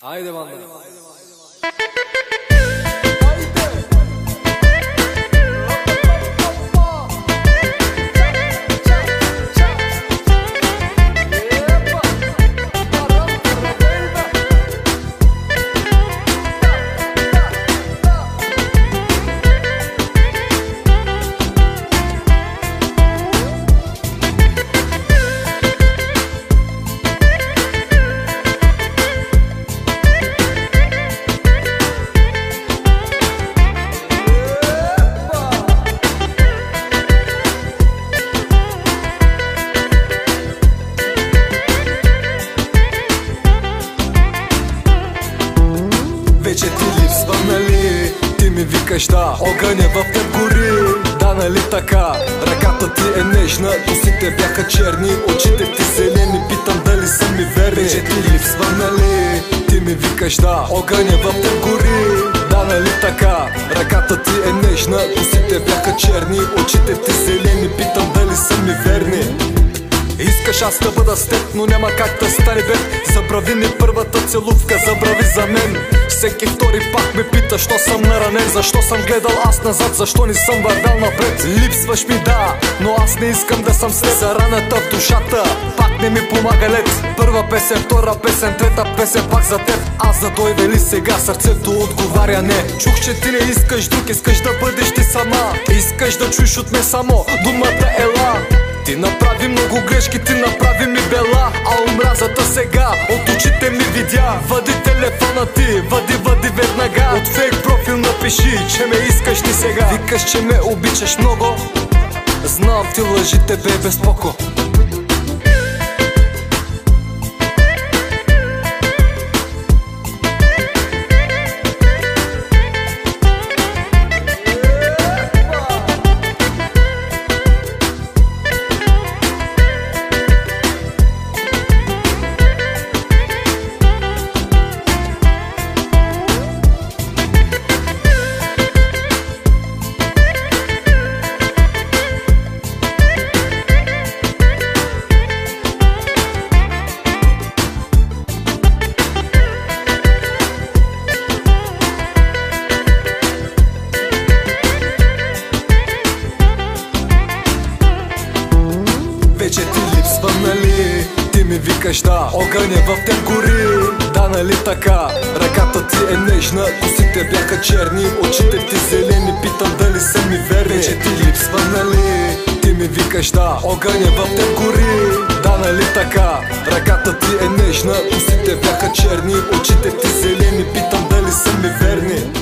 Haydi bana. Вече ти липсва, нали? Ти ми викаш да, огъня в теб гори. Да, нали така? Ръката ти е нежна, косите бяха черни, очите ти зелени, питам дали са ми верни. Вече ти липсва, нали? Ти ми викаш да, огъня в теб гори. Да, нали така? Ръката ти е нежна, косите бяха черни, очите ти зелени, питам дали са ми верни. Искаш аз да бъда с теб, но няма как да стане бед. Забрави ми първата целувка, забрави за мен. Всеки втори пак ме пита, що съм наранен, защо съм гледал аз назад, защо не съм вървял напред. Липсваш ми, да, но аз не искам да съм след. За раната в душата пак не ми помага лед. Първа песен, втора песен, трета песен пак за теб. Аз за дойде ли сега, сърцето отговаря не. Чух, че ти не искаш друг, искаш да бъдеш ти сама. Искаш да чуеш от мен само думата ела. Ти направи много грешки, ти направи ми бела, а омразата сега от очите ми видя. Въди телефона ти, въди веднага. От фейк профил напиши, че ме искаш ти сега. Викаш, че ме обичаш много, знам ти лъжите, бе, безпоко. Вече ти липсва, нали? Ти ми викаш да, огъня в теб гори. Да, нали така? Ръката ти е нежна, косите бяха черни, очите ти зелени, питам дали са ми верни. Вече ти липсва, нали? Ти ми викаш да, огъня в теб гори. Да, нали така? Ръката ти е нежна, косите бяха черни, очите ти зелени, питам дали са ми верни.